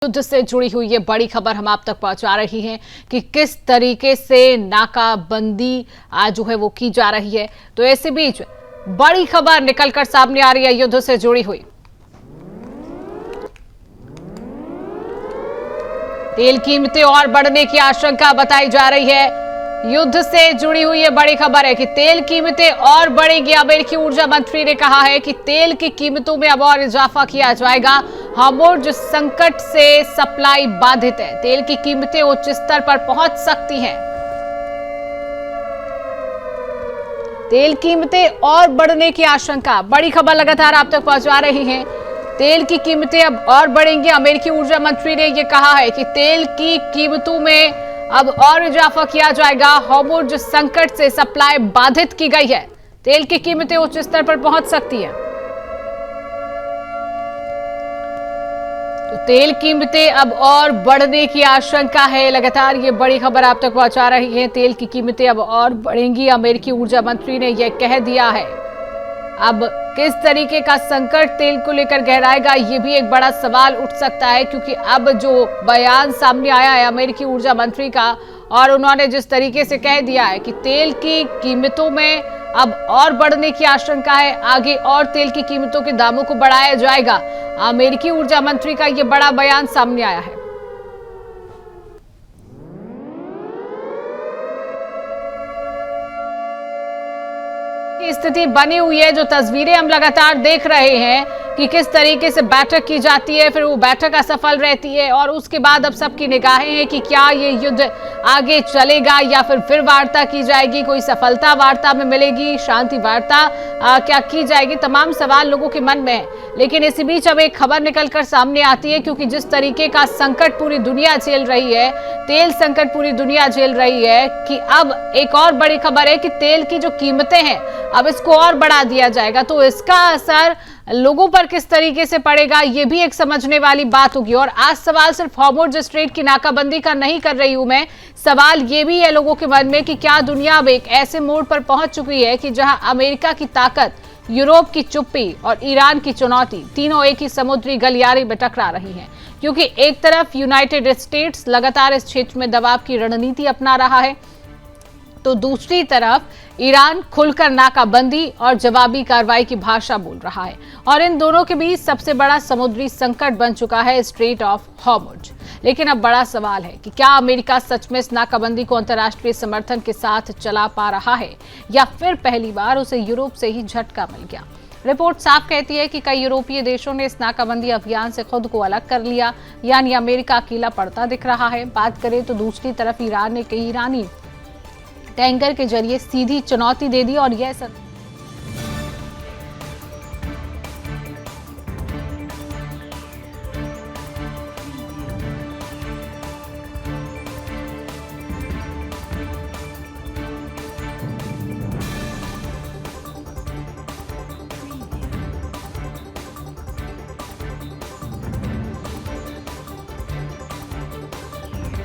युद्ध से जुड़ी हुई ये बड़ी खबर हम आप तक पहुंचा रही हैं कि किस तरीके से नाकाबंदी आज जो है वो की जा रही है। तो ऐसे बीच बड़ी खबर निकलकर सामने आ रही है युद्ध से जुड़ी हुई। तेल कीमतें और बढ़ने की आशंका बताई जा रही है। युद्ध से जुड़ी हुई ये बड़ी खबर है कि तेल कीमतें और बढ़ेंगी। अमेरिकी ऊर्जा मंत्री ने कहा है कि तेल की कीमतों में अब और इजाफा किया जाएगा। हॉर्मुज़ संकट से सप्लाई बाधित है। तेल की कीमतें उच्च स्तर पर पहुंच सकती हैं। तेल कीमतें और बढ़ने की आशंका, बड़ी खबर लगातार आप तक पहुंचा रही हैं। तेल की कीमतें अब और बढ़ेंगी। अमेरिकी ऊर्जा मंत्री ने यह कहा है कि तेल की कीमतों में अब और इजाफा किया जाएगा। हॉर्मुज़ संकट से सप्लाई बाधित की गई है। तेल की कीमतें उच्च स्तर पर पहुंच सकती हैं। तो तेल कीमतें अब और बढ़ने की आशंका है। लगातार ये बड़ी खबर आप तक पहुंचा रही है। तेल की कीमतें अब और बढ़ेंगी। अमेरिकी ऊर्जा मंत्री ने यह कह दिया है। अब किस तरीके का संकट तेल को लेकर गहराएगा, ये भी एक बड़ा सवाल उठ सकता है, क्योंकि अब जो बयान सामने आया है अमेरिकी ऊर्जा मंत्री का, और उन्होंने जिस तरीके से कह दिया है कि तेल की कीमतों में अब और बढ़ने की आशंका है, आगे और तेल की कीमतों के दामों को बढ़ाया जाएगा। अमेरिकी ऊर्जा मंत्री का यह बड़ा बयान सामने आया है। स्थिति बनी हुई है। जो तस्वीरें हम लगातार देख रहे हैं कि किस तरीके से बैठक की जाती है, फिर वो बैठक असफल रहती है, और उसके बाद अब सबकी निगाहें हैं कि क्या ये युद्ध आगे चलेगा या फिर वार्ता की जाएगी, कोई सफलता वार्ता में मिलेगी, शांति वार्ता क्या की जाएगी। तमाम सवाल लोगों के मन में है। लेकिन इसी बीच अब एक खबर निकलकर सामने आती है, क्योंकि जिस तरीके का संकट पूरी दुनिया झेल रही है, तेल संकट पूरी दुनिया झेल रही है, कि अब एक और बड़ी खबर है कि तेल की जो कीमतें हैं अब इसको और बढ़ा दिया जाएगा। तो इसका असर लोगों पर किस तरीके से पड़ेगा, ये भी एक समझने वाली बात होगी। और आज सवाल सिर्फ हॉर्मुज़ स्ट्रेट की नाकाबंदी का नहीं कर रही हूं मैं, सवाल ये भी है लोगों के मन में कि क्या दुनिया अब एक ऐसे मोड़ पर पहुंच चुकी है कि जहां अमेरिका की ताकत, यूरोप की चुप्पी और ईरान की चुनौती तीनों एक ही समुद्री गलियारे में टकरा रही हैं। क्योंकि एक तरफ यूनाइटेड स्टेट्स लगातार इस क्षेत्र में दबाव की रणनीति अपना रहा है, तो दूसरी तरफ ईरान खुलकर नाकाबंदी और जवाबी कार्रवाई की भाषा बोल रहा है। और इन दोनों के बीच सबसे बड़ा समुद्री संकट बन चुका है स्ट्रेट ऑफ हॉर्मुज़। लेकिन अब बड़ा सवाल है कि क्या अमेरिका सच में इस नाकाबंदी को अंतर्राष्ट्रीय समर्थन के साथ चला पा रहा है, या फिर पहली बार उसे यूरोप से ही झटका मिल गया। रिपोर्ट साफ कहती है कि कई यूरोपीय देशों ने इस नाकाबंदी अभियान से खुद को अलग कर लिया, यानी अमेरिका अकेला पड़ता दिख रहा है। बात करें तो दूसरी तरफ ईरान ने कई ईरानी टैंकर के जरिए सीधी चुनौती दे दी, और यह सब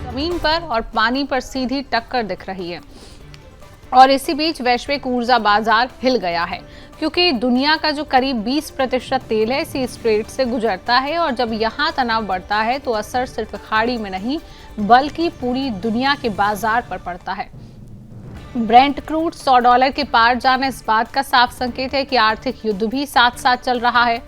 जमीन पर और पानी पर सीधी टक्कर दिख रही है। और इसी बीच वैश्विक ऊर्जा बाजार हिल गया है, क्योंकि दुनिया का जो करीब 20% तेल है इसी स्ट्रेट से गुजरता है। और जब यहाँ तनाव बढ़ता है तो असर सिर्फ खाड़ी में नहीं बल्कि पूरी दुनिया के बाजार पर पड़ता है। ब्रेंट क्रूड $100 के पार जाना इस बात का साफ संकेत है कि आर्थिक युद्ध भी साथ साथ चल रहा है।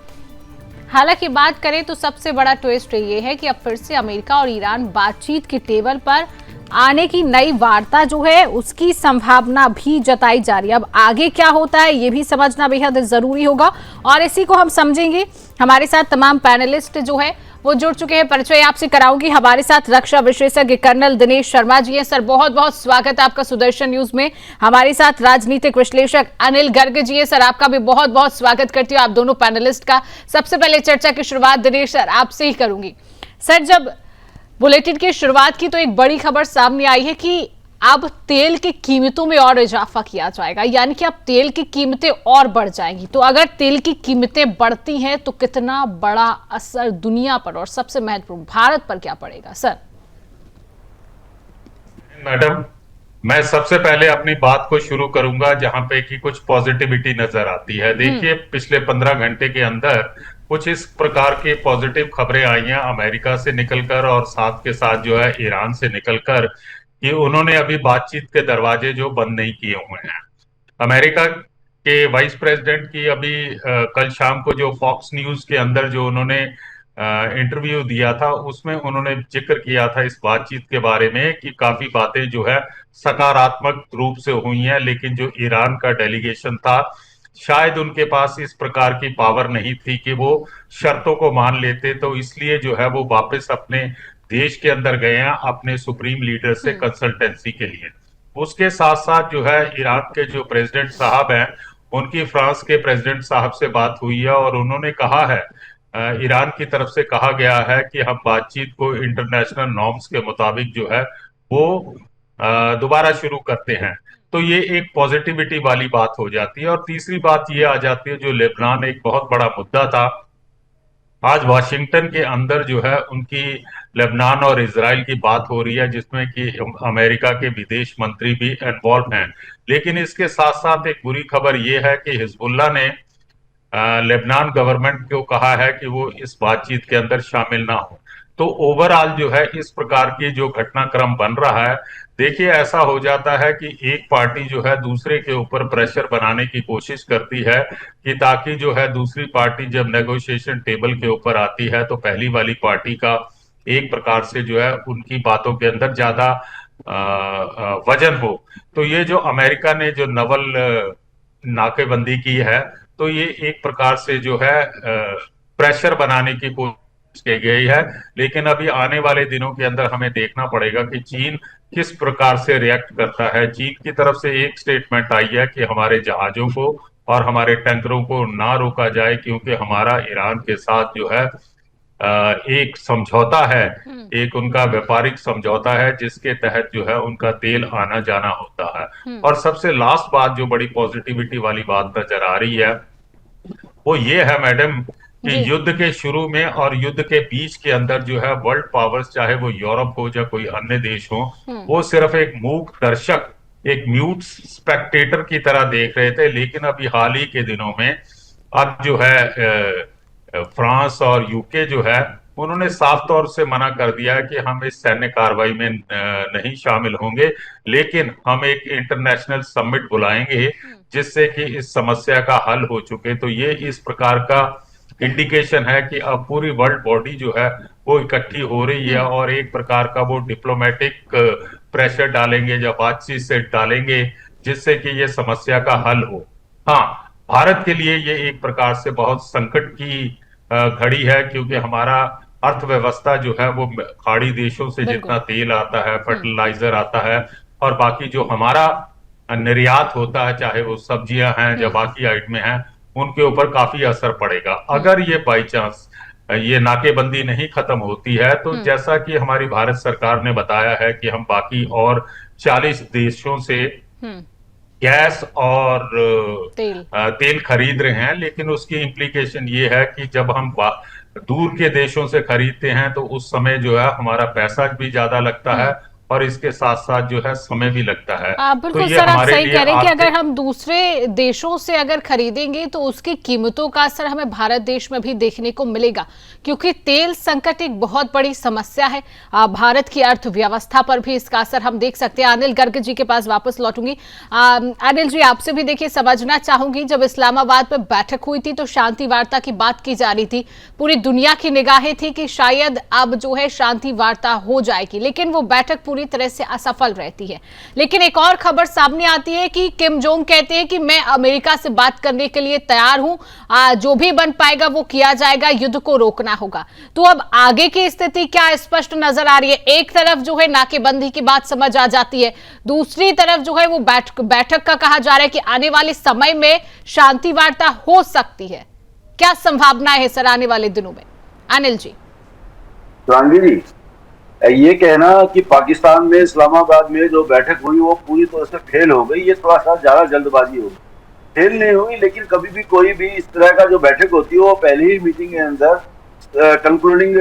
हालांकि बात करें तो सबसे बड़ा ट्विस्ट ये है कि अब फिर से अमेरिका और ईरान बातचीत के टेबल पर आने की नई वार्ता जो है उसकी संभावना भी जताई जा रही है। अब आगे क्या होता है ये भी समझना बेहद जरूरी होगा, और इसी को हम समझेंगे। हमारे साथ तमाम पैनलिस्ट जो है वो जुड़ चुके हैं। परिचय आपसे कराऊंगी। हमारे साथ रक्षा विशेषज्ञ कर्नल दिनेश शर्मा जी हैं। सर, बहुत बहुत स्वागत है आपका सुदर्शन न्यूज में। हमारे साथ राजनीतिक विश्लेषक अनिल गर्ग जी हैं। सर, आपका भी बहुत बहुत स्वागत करती हूँ आप दोनों पैनलिस्ट का। सबसे पहले चर्चा की शुरुआत दिनेश सर आपसे ही करूंगी। सर, जब बुलेटिन की शुरुआत की तो एक बड़ी खबर सामने आई है कि अब तेल की कीमतों में और इजाफा किया जाएगा, यानी कि अब तेल की कीमतें और बढ़ जाएंगी। तो अगर तेल की कीमतें बढ़ती हैं तो कितना बड़ा असर दुनिया पर और सबसे महत्वपूर्ण भारत पर क्या पड़ेगा? सर। मैडम, मैं सबसे पहले अपनी बात को शुरू करूंगा जहां पे कि कुछ पॉजिटिविटी नजर आती है। देखिए, पिछले 15 घंटे के अंदर कुछ इस प्रकार के पॉजिटिव खबरें आई हैं अमेरिका से निकलकर और साथ के साथ जो है ईरान से निकलकर कि उन्होंने अभी बातचीत के दरवाजे जो बंद नहीं किए हुए हैं। अमेरिका के वाइस प्रेसिडेंट की अभी कल शाम को जो फॉक्स न्यूज के अंदर जो उन्होंने इंटरव्यू दिया था उसमें उन्होंने जिक्र किया था इस बातचीत के बारे में कि काफी बातें जो है सकारात्मक रूप से हुई हैं, लेकिन जो ईरान का डेलीगेशन था शायद उनके पास इस प्रकार की पावर नहीं थी कि वो शर्तों को मान लेते, तो इसलिए जो है वो वापस अपने देश के अंदर गए हैं अपने सुप्रीम लीडर से कंसल्टेंसी के लिए। उसके साथ साथ जो है ईरान के जो प्रेसिडेंट साहब हैं उनकी फ्रांस के प्रेसिडेंट साहब से बात हुई है और उन्होंने कहा है, ईरान की तरफ से कहा गया है कि हम बातचीत को इंटरनेशनल नॉर्म्स के मुताबिक जो है वो दोबारा शुरू करते हैं। तो ये एक पॉजिटिविटी वाली बात हो जाती है। और तीसरी बात ये आ जाती है जो लेबनान एक बहुत बड़ा मुद्दा था, आज वाशिंगटन के अंदर जो है उनकी लेबनान और इजराइल की बात हो रही है जिसमें कि अमेरिका के विदेश मंत्री भी इन्वॉल्व हैं। लेकिन इसके साथ साथ एक बुरी खबर ये है कि हिजबुल्लाह ने लेबनान गवर्नमेंट को कहा है कि वो इस बातचीत के अंदर शामिल ना हो। तो ओवरऑल जो है इस प्रकार की जो घटनाक्रम बन रहा है, देखिए ऐसा हो जाता है कि एक पार्टी जो है दूसरे के ऊपर प्रेशर बनाने की कोशिश करती है कि ताकि जो है दूसरी पार्टी जब नेगोशिएशन टेबल के ऊपर आती है तो पहली वाली पार्टी का एक प्रकार से जो है उनकी बातों के अंदर ज्यादा वजन हो। तो ये जो अमेरिका ने जो नवल नाकेबंदी की है तो ये एक प्रकार से जो है प्रेशर बनाने की कोशिश की गई है। लेकिन अभी आने वाले दिनों के अंदर हमें देखना पड़ेगा कि चीन किस प्रकार से रिएक्ट करता है। चीन की तरफ से एक स्टेटमेंट आई है कि हमारे जहाजों को और हमारे टैंकरों को ना रोका जाए क्योंकि हमारा ईरान के साथ जो है एक समझौता है, एक उनका व्यापारिक समझौता है जिसके तहत जो है उनका तेल आना जाना होता है। और सबसे लास्ट बात जो बड़ी पॉजिटिविटी वाली बात नजर आ रही है वो ये है मैडम कि युद्ध के शुरू में और युद्ध के बीच के अंदर जो है वर्ल्ड पावर्स, चाहे वो यूरोप हो या कोई अन्य देश हो, वो सिर्फ एक मूक दर्शक, एक म्यूट स्पेक्टेटर की तरह देख रहे थे। लेकिन अभी हाल ही के दिनों में अब जो है फ्रांस और यूके जो है उन्होंने साफ तौर से मना कर दिया है कि हम इस सैन्य कार्रवाई में नहीं शामिल होंगे, लेकिन हम एक इंटरनेशनल समिट बुलाएंगे जिससे कि इस समस्या का हल हो चुके। तो ये इस प्रकार का इंडिकेशन है कि अब पूरी वर्ल्ड बॉडी जो है वो इकट्ठी हो रही है और एक प्रकार का वो डिप्लोमेटिक प्रेशर डालेंगे या बातचीत से डालेंगे जिससे कि ये समस्या का हल हो। हाँ, भारत के लिए ये एक प्रकार से बहुत संकट की घड़ी है क्योंकि हमारा अर्थव्यवस्था जो है वो खाड़ी देशों से जितना तेल आता है, फर्टिलाइजर आता है और बाकी जो हमारा निर्यात होता है, चाहे वो सब्जियां हैं या बाकी आइटमें हैं, उनके ऊपर काफी असर पड़ेगा। अगर ये बाई चांस ये नाकेबंदी नहीं खत्म होती है तो जैसा कि हमारी भारत सरकार ने बताया है कि हम बाकी और 40 देशों से गैस और तेल खरीद रहे हैं, लेकिन उसकी इम्प्लीकेशन ये है कि जब हम दूर के देशों से खरीदते हैं तो उस समय जो है हमारा पैसा भी ज्यादा लगता है और इसके साथ साथ जो है समय भी लगता है। बिल्कुल तो ये सर, आप हमारे सही कह रहे हैं कि लिए अगर हम दूसरे देशों से अगर खरीदेंगे तो उसकी कीमतों का असर हमें भारत देश में भी देखने को मिलेगा क्योंकि तेल संकट एक बहुत बड़ी समस्या है। भारत की अर्थव्यवस्था पर भी इसका असर हम देख सकते हैं। अनिल गर्ग जी के पास वापस लौटूंगी। अनिल जी, आपसे भी देखिए समझना चाहूंगी, जब इस्लामाबाद में बैठक हुई थी तो शांति वार्ता की बात की जा रही थी, पूरी दुनिया की निगाहें थी कि शायद अब जो है शांति वार्ता हो जाएगी, लेकिन वो बैठक पूरी तरह से असफल रहती है। लेकिन एक और खबर सामने आती है कि किम जोंग कहते हैं कि मैं अमेरिका से बात करने के लिए तैयार हूं, जो भी बन पाएगा वो किया जाएगा, युद्ध को रोकना होगा। तो अब आगे की स्थिति क्या स्पष्ट नजर आ रही है? एक तरफ जो है नाकेबंदी की बात समझ आ जाती है, दूसरी तरफ जो है वो बैठक का कहा जा रहा है कि आने वाले समय में शांति वार्ता हो सकती है। क्या संभावनाएं है सर आने वाले दिनों में? अनिल जी। जी, ये कहना कि पाकिस्तान में इस्लामाबाद में जो बैठक हुई वो पूरी तरह से फेल हो गई, ये थोड़ा सा ज्यादा जल्दबाजी हो गई। फेल नहीं हुई, लेकिन कभी भी कोई भी इस तरह का जो बैठक होती है वो पहली ही मीटिंग के अंदर कंक्लूडिंग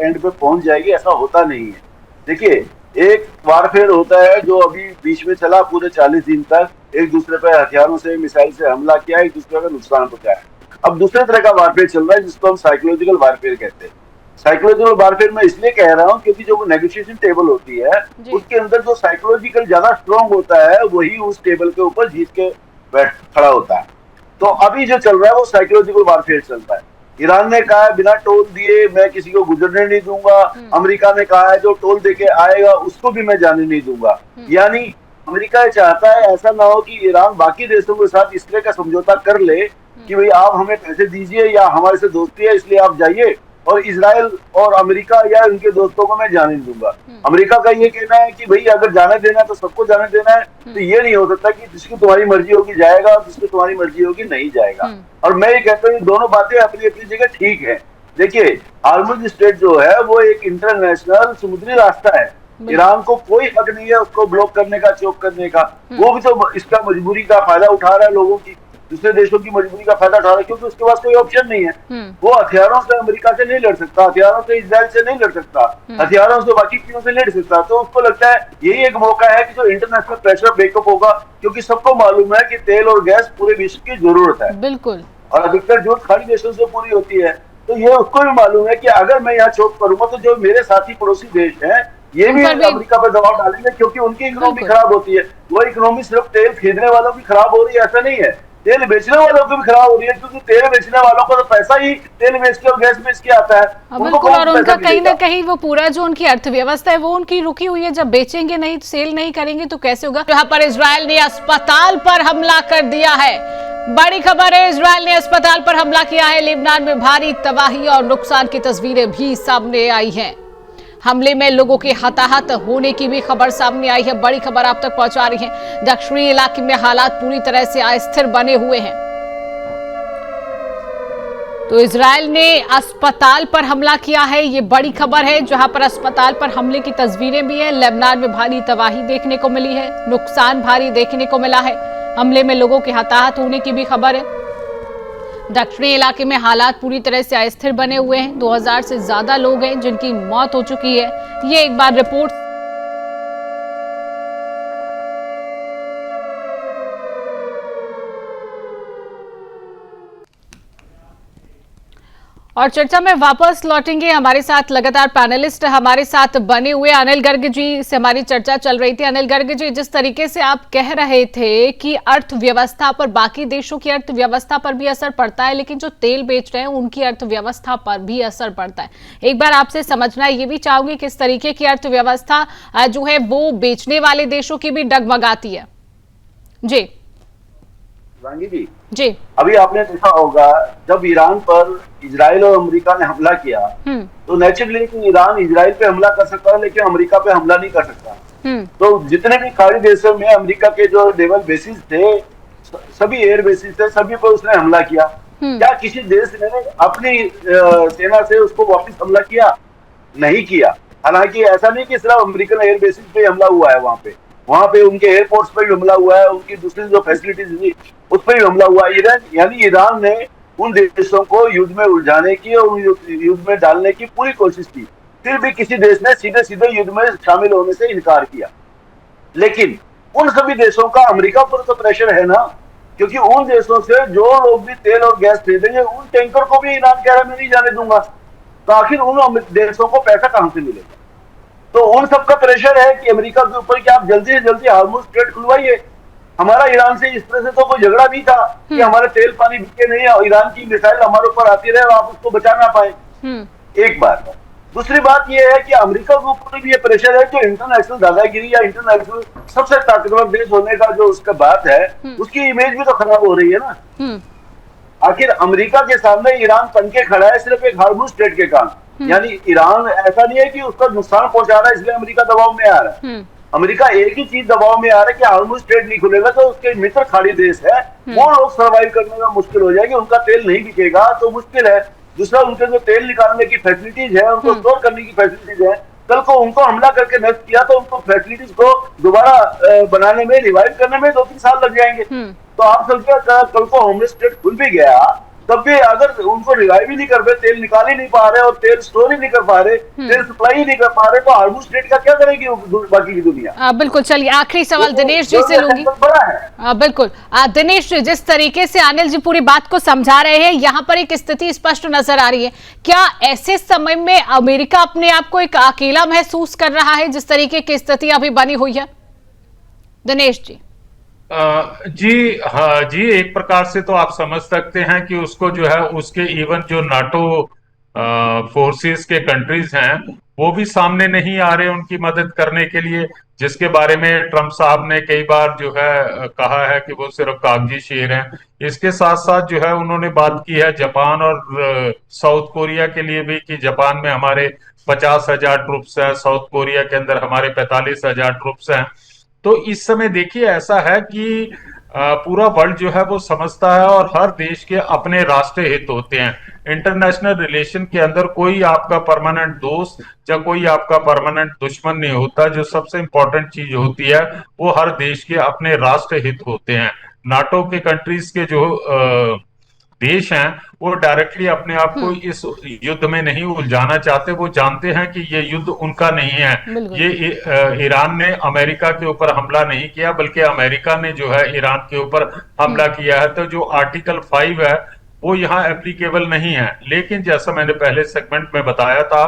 एंड पे पहुंच जाएगी, ऐसा होता नहीं है। देखिए, एक वारफेयर होता है जो अभी बीच में चला पूरे 40 दिन तक, एक दूसरे पर हथियारों से, मिसाइल से हमला किया, एक दूसरे का नुकसान पहुंचाया। अब दूसरे तरह का वारफेयर चल रहा है जिसको हम साइकोलॉजिकल वारफेयर कहते हैं। साइकोलॉजिकल वारफेयर मैं इसलिए कह रहा हूँ क्योंकि जो नेगोशिएशन टेबल होती है उसके अंदर जो साइकोलॉजिकल ज्यादा स्ट्रांग होता है वही उस टेबल के ऊपर जीत के बैठ खड़ा होता है। तो अभी जो चल रहा है वो साइकोलॉजिकल वारफेयर चलता है। ईरान ने कहा है बिना टोल दिए मैं किसी को गुजरने नहीं दूंगा, अमेरिका ने कहा है जो टोल देके आएगा उसको भी मैं जाने नहीं दूंगा। यानी अमेरिका ये चाहता है ऐसा ना हो कि ईरान बाकी देशों के साथ इस तरह का समझौता कर ले कि भाई आप हमें पैसे दीजिए या हमारे से दोस्ती है इसलिए आप जाइए, और इजराइल और अमेरिका या उनके दोस्तों को मैं जाने नहीं दूंगा। अमेरिका का ये कहना है कि भाई अगर जाने देना है तो सबको जाने देना है, तो ये नहीं हो सकता कि जिसकी तुम्हारी मर्जी होगी जाएगा और जिसकी तुम्हारी मर्जी होगी नहीं जाएगा। और मैं ये कहता हूँ दोनों बातें अपनी अपनी जगह ठीक है। देखिए हार्मुज स्ट्रेट जो है वो एक इंटरनेशनल समुद्री रास्ता है, ईरान को कोई हक नहीं है उसको ब्लॉक करने का, चोक करने का। वो भी तो इसका मजबूरी का फायदा उठा रहा है, लोगों की दूसरे देशों की मजबूरी का फायदा उठा रहा है, क्योंकि उसके पास कोई ऑप्शन नहीं है। वो हथियारों से अमेरिका से नहीं लड़ सकता, हथियारों से इजराइल से नहीं लड़ सकता, हथियारों से बाकी चीजों से लड़ सकता। तो उसको लगता है यही एक मौका है कि जो इंटरनेशनल प्रेशर ब्रेकअप होगा, क्योंकि सबको मालूम है कि तेल और गैस पूरे विश्व की जरूरत है। बिल्कुल। और अधिकतर जरूरत खाड़ी देशों से पूरी होती है। तो ये उसको भी मालूम है कि अगर मैं यहाँ चोक करूंगा तो जो मेरे साथी पड़ोसी देश हैं ये भी अमेरिका पर दबाव डालेंगे, क्योंकि उनकी इकोनॉमी खराब होती है। वो इकोनॉमी सिर्फ तेल खरीदने वालों की खराब हो रही है ऐसा नहीं है, तेल बेचने वालों की भी खराब हो रही है, क्योंकि तेल बेचने वालों को तो पैसा ही तेल बेच के और गैस बेच के आता है। बिल्कुल। और उनका कहीं ना कहीं वो पूरा जो उनकी अर्थव्यवस्था है वो उनकी रुकी हुई है। जब बेचेंगे नहीं, सेल नहीं करेंगे तो कैसे होगा। यहाँ पर इजराइल ने अस्पताल पर हमला कर दिया है। बड़ी खबर है, इजराइल ने अस्पताल पर हमला किया है। लेबनान में भारी तबाही और नुकसान की तस्वीरें भी सामने आई हैं। हमले में लोगों के हताहत होने की भी खबर सामने आई है। बड़ी खबर आप तक पहुंचा रही है। दक्षिणी इलाके में हालात पूरी तरह से अस्थिर बने हुए हैं। तो इजराइल ने अस्पताल पर हमला किया है, ये बड़ी खबर है, जहां पर अस्पताल पर हमले की तस्वीरें भी हैं। लेबनान में भारी तबाही देखने को मिली है, नुकसान भारी देखने को मिला है। हमले में लोगों के हताहत होने की भी खबर है। दक्षिणी इलाके में हालात पूरी तरह से अस्थिर बने हुए हैं। 2000 से ज्यादा लोग हैं जिनकी मौत हो चुकी है। ये एक बार रिपोर्ट और चर्चा में वापस लौटेंगे। हमारे साथ लगातार पैनलिस्ट हमारे साथ बने हुए अनिल गर्ग जी से हमारी चर्चा चल रही थी। अनिल गर्ग जी, जिस तरीके से आप कह रहे थे कि अर्थव्यवस्था पर, बाकी देशों की अर्थव्यवस्था पर भी असर पड़ता है, लेकिन जो तेल बेच रहे हैं उनकी अर्थव्यवस्था पर भी असर पड़ता है। एक बार आपसे समझना ये भी चाहूंगी किस तरीके की अर्थव्यवस्था जो है वो बेचने वाले देशों की भी डगमगाती है। जी जी, अभी आपने देखा होगा जब ईरान पर इजराइल और अमेरिका ने हमला किया तो नेचुरली ईरान इजराइल पे हमला कर सकता है लेकिन अमेरिका पे हमला नहीं कर सकता। तो जितने भी खाड़ी देशों में अमेरिका के जो नेवल बेसिस थे, सभी एयर बेसिस थे, सभी पर उसने हमला किया। क्या किसी देश ने अपनी सेना से उसको वापस हमला किया? नहीं किया। हालांकि ऐसा नहीं कि सिर्फ अमेरिकन एयर बेसिस पे हमला हुआ है, वहां पे उनके एयरपोर्ट्स पे भी हमला हुआ है, उनकी दूसरी जो फैसिलिटीज थी उस पर भी हमला हुआ है। ईरान ने उन देशों को युद्ध में उलझाने की और युद्ध में डालने की पूरी कोशिश की, फिर भी किसी देश ने सीधे सीधे युद्ध में शामिल होने से इनकार किया। लेकिन उन सभी देशों का अमेरिका पर तो प्रेशर है ना, क्योंकि उन देशों से जो लोग भी तेल और गैस खरीदेंगे उन टैंकर को भी ईरान कह रहा है मैं नहीं जाने दूंगा। तो आखिर उन देशों को पैसा कहां से मिलेगा? तो उन सबका प्रेशर है कि अमेरिका के ऊपर कि आप जल्दी से जल्दी हार्मुज स्ट्रेट खुलवाइए। हमारा ईरान से इस तरह से तो कोई झगड़ा नहीं था कि हमारे तेल पानी बिके नहीं और ईरान की मिसाइल हमारे ऊपर आती रहे और आप उसको बचा ना पाए। एक बात। दूसरी बात यह है कि अमेरिका के ऊपर भी ये प्रेशर है जो इंटरनेशनल दादागिरी या इंटरनेशनल सबसे ताकतवर देश होने का जो उसका बात है, उसकी इमेज भी तो खराब हो रही है ना। आखिर अमेरिका के सामने ईरान तन के खड़ा है सिर्फ एक हार्मुज स्ट्रेट के कारण। यानी ईरान ऐसा नहीं है कि उसका नुकसान पहुंचा रहा है इसलिए अमेरिका दबाव में आ रहा है। अमेरिका एक ही चीज दबाव में आ रहा है कि हार्मुज स्ट्रेट नहीं खुलेगा तो उसके मित्र खाड़ी देश है वो लोग सर्वाइव करने में मुश्किल हो जाएगी, उनका तेल नहीं बिकेगा तो मुश्किल है। दूसरा, उनके जो तेल निकालने की फैसिलिटीज है, उनको स्टोर करने की फैसिलिटीज है, कल को उनको हमला करके नष्ट किया तो उनको फैसिलिटीज को दोबारा बनाने में, रिवाइव करने में 2-3 साल लग जाएंगे। तो आप समझिए कल को हार्मुज स्ट्रेट खुल भी गया तब भी अगर उनको रिवाइव ही नहीं कर रहे, तेल निकाल ही नहीं पा रहे और तेल स्टोर ही नहीं कर पा रहे, तेल सप्लाई ही नहीं कर पा रहे, तो हार्मोज स्टेट का क्या करेगी बाकी की दुनिया? बिल्कुल। चलिए आखिरी सवाल दिनेश जी से लूंगी। बड़ा है। बिल्कुल दिनेश जी, जिस तरीके से अनिल जी पूरी बात को समझा रहे हैं, यहाँ पर एक स्थिति स्पष्ट नजर आ रही है। क्या ऐसे समय में अमेरिका अपने आप को एक अकेला महसूस कर रहा है, जिस तरीके की स्थिति अभी बनी हुई है? दिनेश जी। जी हाँ जी, एक प्रकार से तो आप समझ सकते हैं कि उसको जो है उसके इवन जो नाटो फोर्सेस के कंट्रीज हैं वो भी सामने नहीं आ रहे उनकी मदद करने के लिए, जिसके बारे में ट्रंप साहब ने कई बार जो है कहा है कि वो सिर्फ कागजी शेर हैं। इसके साथ साथ जो है उन्होंने बात की है जापान और साउथ कोरिया के लिए भी कि जापान में हमारे 50,000 ट्रुप्स हैं, साउथ कोरिया के अंदर हमारे 45,000 ट्रुप्स हैं। तो इस समय देखिए ऐसा है कि पूरा वर्ल्ड जो है वो समझता है और हर देश के अपने राष्ट्रीय हित होते हैं। इंटरनेशनल रिलेशन के अंदर कोई आपका परमानेंट दोस्त या कोई आपका परमानेंट दुश्मन नहीं होता। जो सबसे इंपॉर्टेंट चीज होती है वो हर देश के अपने राष्ट्रीय हित होते हैं। नाटो के कंट्रीज के जो देश हैं वो डायरेक्टली अपने आप को इस युद्ध में नहीं उलझाना चाहते। वो जानते हैं कि ये युद्ध उनका नहीं है। ये ईरान ने अमेरिका के ऊपर हमला नहीं किया, बल्कि अमेरिका ने जो है ईरान के ऊपर हमला किया है। तो जो आर्टिकल 5 है वो यहाँ एप्लीकेबल नहीं है। लेकिन जैसा मैंने पहले सेगमेंट में बताया था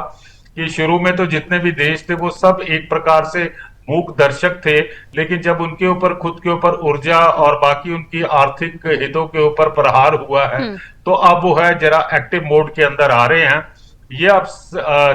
कि शुरू में तो जितने भी देश थे वो सब एक प्रकार से मूक दर्शक थे, लेकिन जब उनके ऊपर खुद के ऊपर ऊर्जा और बाकी उनकी आर्थिक हितों के ऊपर प्रहार हुआ है तो अब वो है जरा एक्टिव मोड के अंदर आ रहे हैं। ये अब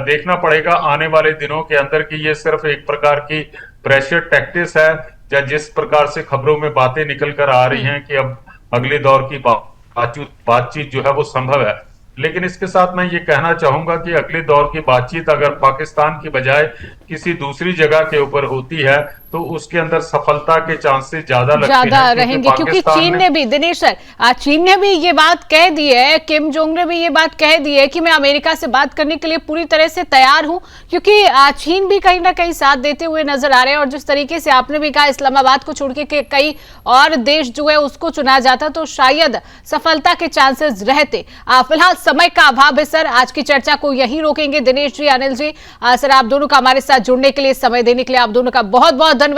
देखना पड़ेगा आने वाले दिनों के अंदर कि ये सिर्फ एक प्रकार की प्रेशर टैक्टिक्स है या जिस प्रकार से खबरों में बातें निकल कर आ रही हैं कि अब अगले दौर की बातचीत जो है वो संभव है। लेकिन इसके साथ मैं ये कहना चाहूंगा कि अगले दौर की बातचीत अगर पाकिस्तान की बजाय किसी दूसरी जगह के ऊपर होती है तो उसके अंदर सफलता के चांसेस ज्यादा रहेंगे, क्योंकि चीन ने भी, दिनेश सर, चीन ने भी ये बात कह दी है, किम जोंग ने भी ये बात कह दी है कि मैं अमेरिका से बात करने के लिए पूरी तरह से तैयार हूं, क्योंकि चीन भी कहीं ना कहीं साथ देते हुए नजर आ रहे हैं। और जिस तरीके से आपने भी कहा इस्लामाबाद को छोड़ के कई और देश जो है उसको चुना जाता तो शायद सफलता के चांसेस रहते। फिलहाल समय का अभाव है सर, आज की चर्चा को यहीं रोकेंगे। दिनेश जी, अनिल जी, सर आप दोनों का हमारे साथ जुड़ने के लिए, समय देने के लिए आप दोनों का बहुत बहुत धन्यवाद।